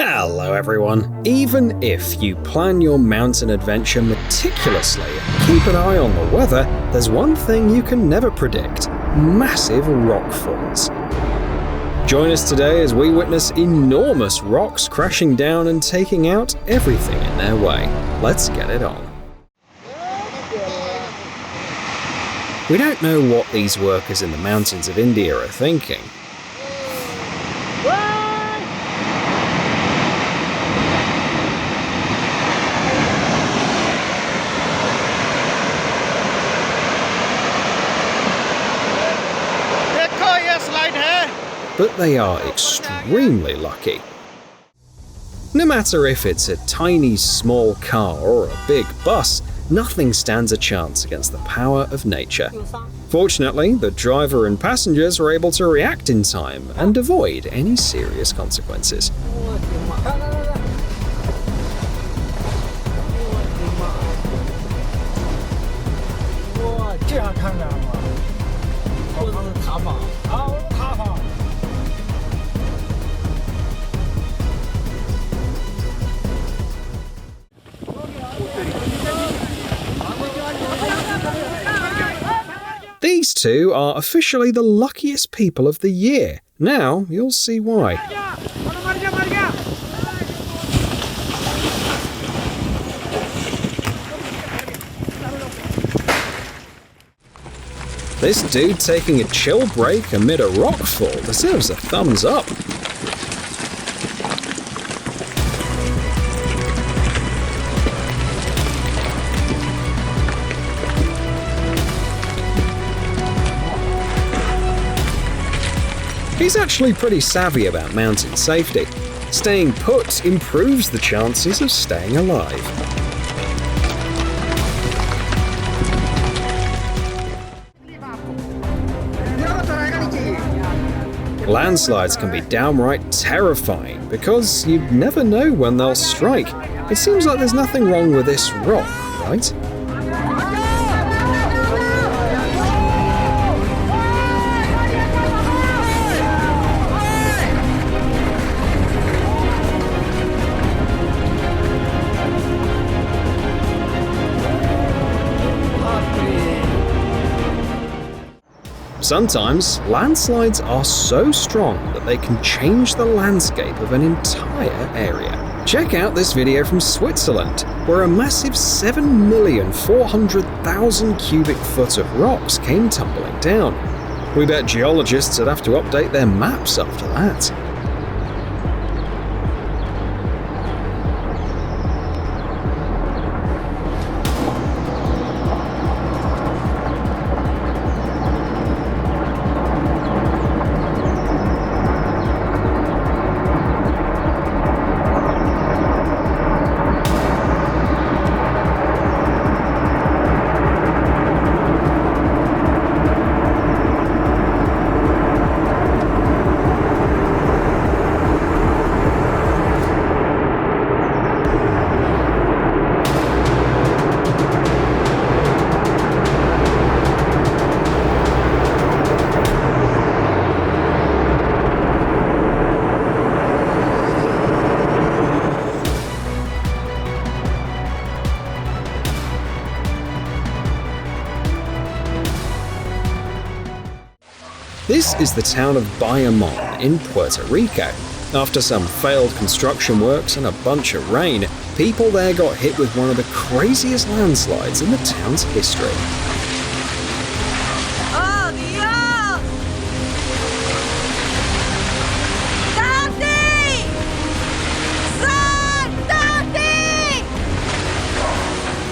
Hello everyone! Even if you plan your mountain adventure meticulously and keep an eye on the weather, there's one thing you can never predict: massive rock falls. Join us today as we witness enormous rocks crashing down and taking out everything in their way. Let's get it on. We don't know what these workers in the mountains of India are thinking. But they are extremely lucky. No matter if it's a tiny small car or a big bus, nothing stands a chance against the power of nature. Fortunately, the driver and passengers were able to react in time and avoid any serious consequences. These two are officially the luckiest people of the year. Now you'll see why. This dude taking a chill break amid a rockfall deserves a thumbs up. He's actually pretty savvy about mountain safety. Staying put improves the chances of staying alive. Landslides can be downright terrifying because you never know when they'll strike. It seems like there's nothing wrong with this rock, right? Sometimes, landslides are so strong that they can change the landscape of an entire area. Check out this video from Switzerland, where a massive 7,400,000 cubic foot of rocks came tumbling down. We bet geologists would have to update their maps after that. This is the town of Bayamon in Puerto Rico. After some failed construction works and a bunch of rain, people there got hit with one of the craziest landslides in the town's history.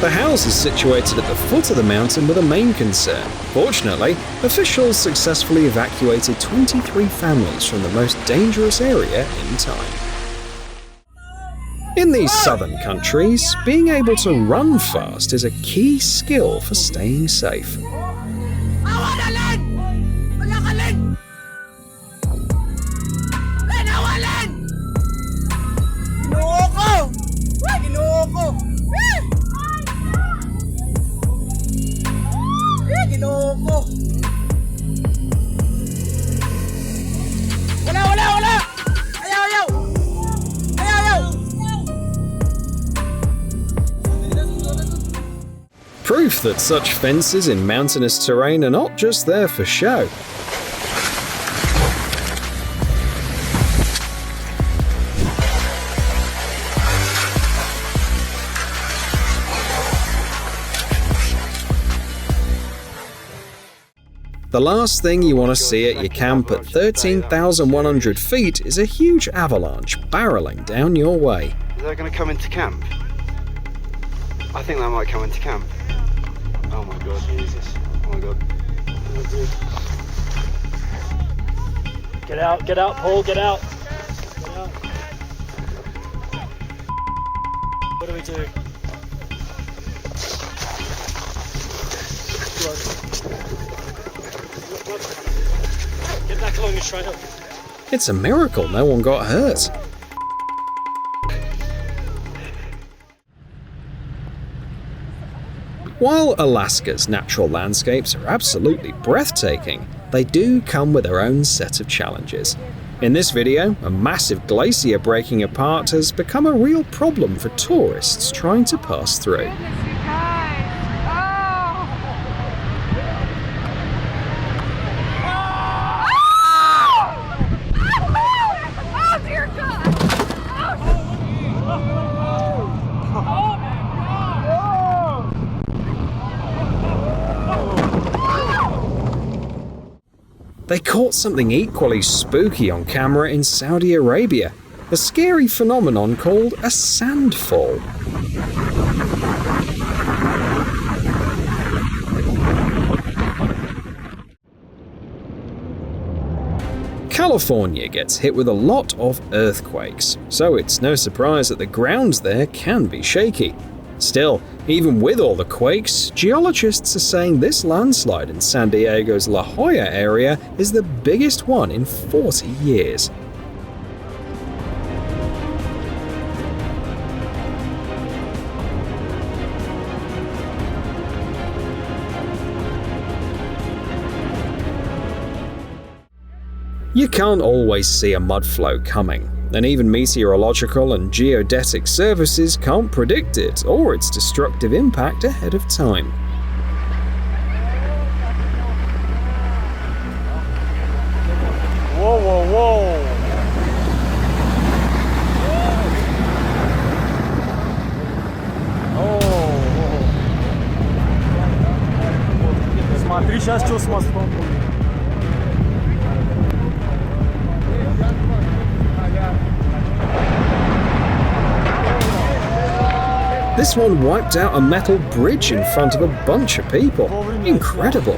The house is situated at the foot of the mountain with a main concern. Fortunately, officials successfully evacuated 23 families from the most dangerous area in time. In these southern countries, being able to run fast is a key skill for staying safe. Proof that such fences in mountainous terrain are not just there for show. The last thing you want to see at your camp at 13,100 feet is a huge avalanche barreling down your way. Is that going to come into camp? I think that might come into camp. Oh my god, Jesus. Oh my god. Get out, Paul, get out. What do we do? Get back along the trail. It's a miracle no one got hurt. While Alaska's natural landscapes are absolutely breathtaking, they do come with their own set of challenges. In this video, a massive glacier breaking apart has become a real problem for tourists trying to pass through. They caught something equally spooky on camera in Saudi Arabia, a scary phenomenon called a sandfall. California gets hit with a lot of earthquakes, so it's no surprise that the ground there can be shaky. Still, even with all the quakes, geologists are saying this landslide in San Diego's La Jolla area is the biggest one in 40 years. You can't always see a mudflow coming, and even meteorological and geodetic services can't predict it or its destructive impact ahead of time. Whoa, whoa, whoa! Смотри, сейчас что с мостом будет. This one wiped out a metal bridge in front of a bunch of people. Incredible.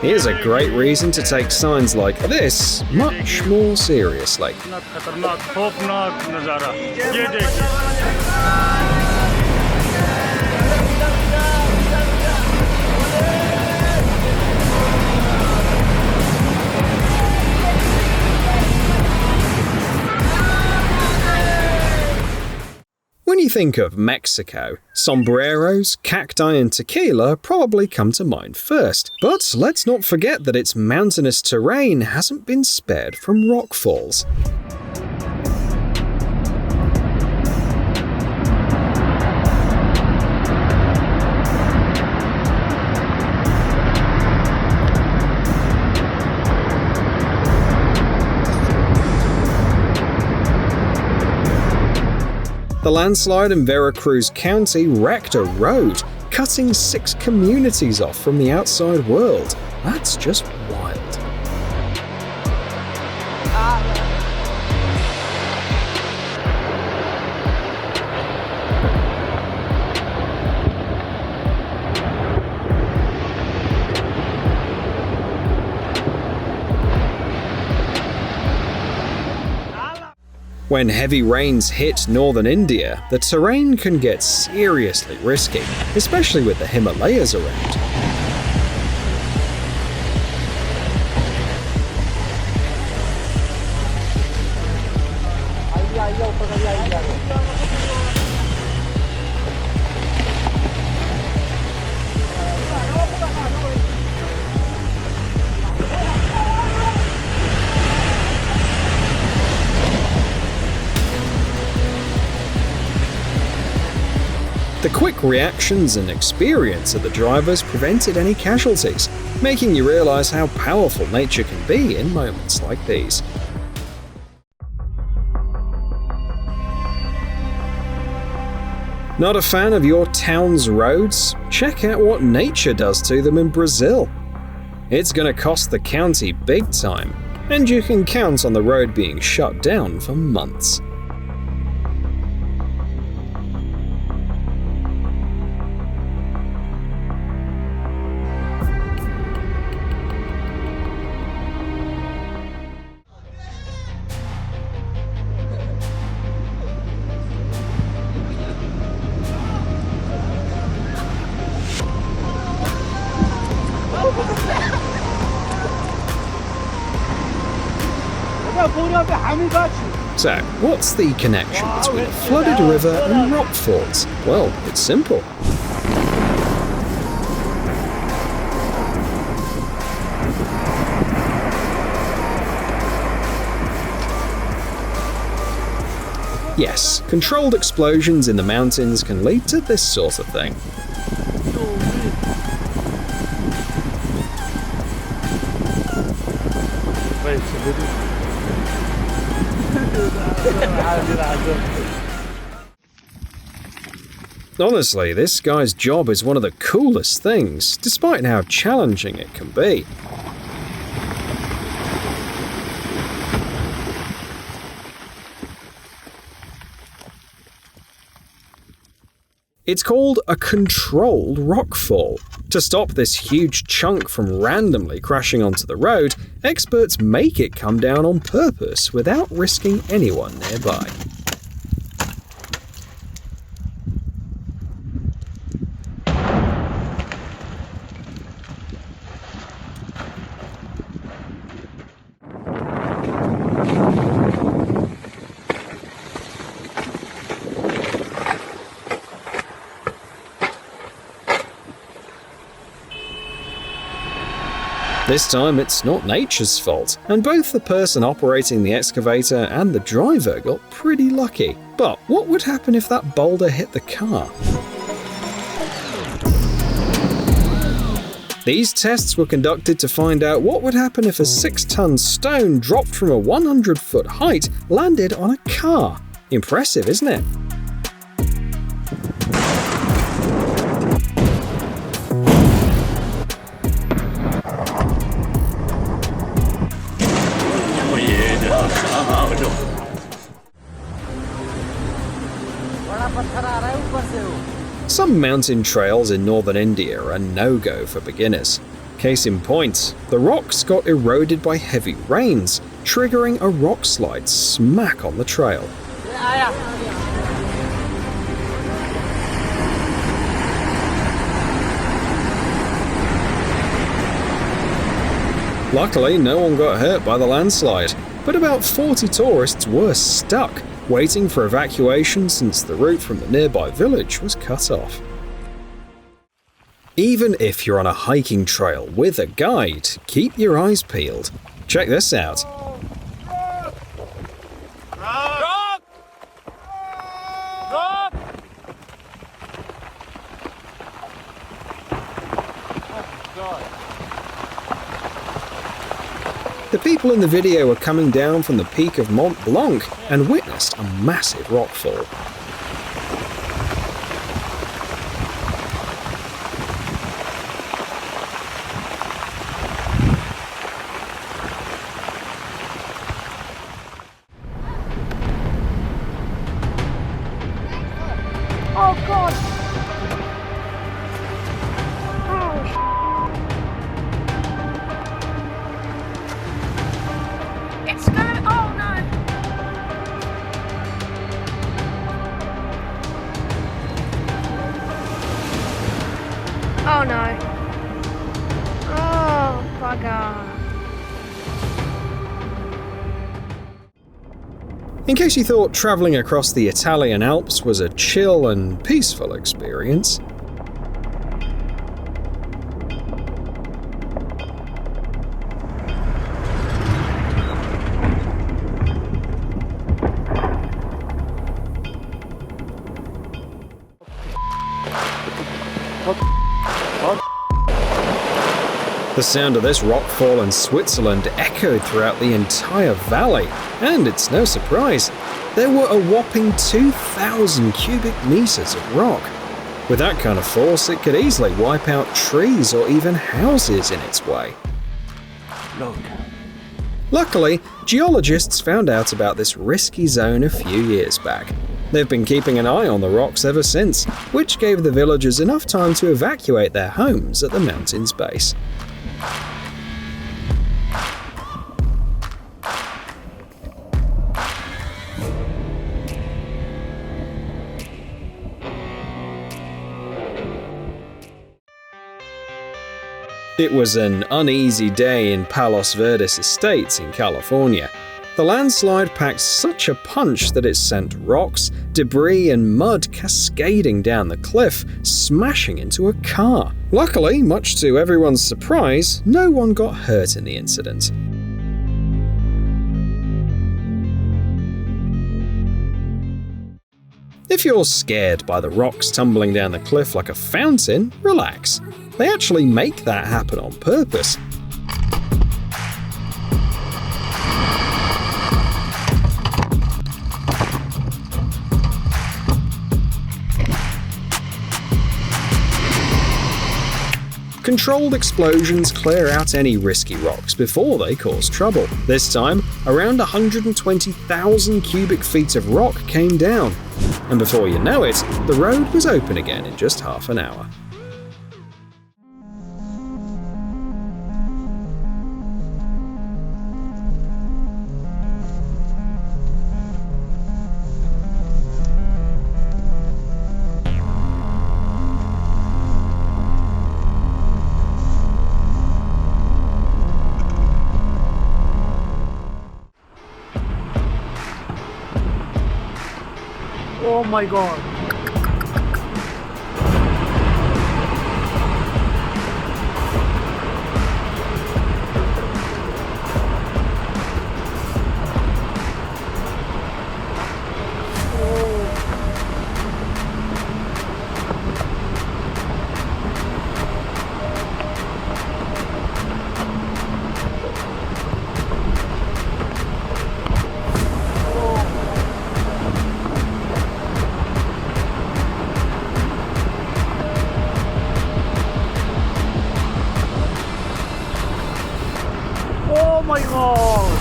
Here's a great reason to take signs like this much more seriously. When you think of Mexico, sombreros, cacti and tequila probably come to mind first. But let's not forget that its mountainous terrain hasn't been spared from rockfalls. The landslide in Veracruz County wrecked a road, cutting 6 communities off from the outside world. That's just wild. When heavy rains hit northern India, the terrain can get seriously risky, especially with the Himalayas around. The quick reactions and experience of the drivers prevented any casualties, making you realize how powerful nature can be in moments like these. Not a fan of your town's roads? Check out what nature does to them in Brazil. It's gonna cost the county big time, and you can count on the road being shut down for months. So, what's the connection between a flooded river and Rockfalls? Well, it's simple. Yes, controlled explosions in the mountains can lead to this sort of thing. Honestly, this guy's job is one of the coolest things, despite how challenging it can be. It's called a controlled rockfall. To stop this huge chunk from randomly crashing onto the road, experts make it come down on purpose without risking anyone nearby. This time it's not nature's fault, and both the person operating the excavator and the driver got pretty lucky. But what would happen if that boulder hit the car? These tests were conducted to find out what would happen if a 6-ton stone dropped from a 100-foot height landed on a car. Impressive, isn't it? Some mountain trails in northern India are no-go for beginners. Case in point, the rocks got eroded by heavy rains, triggering a rock slide smack on the trail. Luckily, no one got hurt by the landslide, but about 40 tourists were stuck, waiting for evacuation since the route from the nearby village was cut off. Even if you're on a hiking trail with a guide, keep your eyes peeled. Check this out. The people in the video were coming down from the peak of Mont Blanc and witnessed a massive rockfall. Oh God! It's going. Oh no! Oh no! Oh bugger! In case you thought traveling across the Italian Alps was a chill and peaceful experience, The sound of this rockfall in Switzerland echoed throughout the entire valley, and it's no surprise, there were a whopping 2,000 cubic meters of rock. With that kind of force, it could easily wipe out trees or even houses in its way. Look. Luckily, geologists found out about this risky zone a few years back. They've been keeping an eye on the rocks ever since, which gave the villagers enough time to evacuate their homes at the mountain's base. It was an uneasy day in Palos Verdes Estates in California. The landslide packed such a punch that it sent rocks, debris, and mud cascading down the cliff, smashing into a car. Luckily, much to everyone's surprise, no one got hurt in the incident. If you're scared by the rocks tumbling down the cliff like a fountain, relax. They actually make that happen on purpose. Controlled explosions clear out any risky rocks before they cause trouble. This time, around 120,000 cubic feet of rock came down. And before you know it, the road was open again in just half an hour. Oh my god. Oh my god!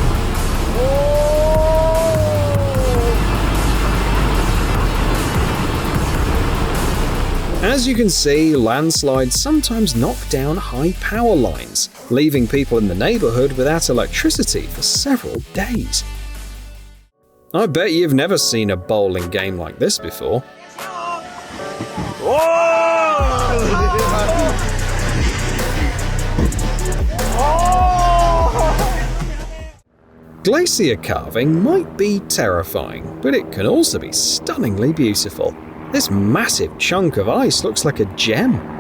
As you can see, landslides sometimes knock down high power lines, leaving people in the neighborhood without electricity for several days. I bet you've never seen a bowling game like this before. Glacier carving might be terrifying, but it can also be stunningly beautiful. This massive chunk of ice looks like a gem.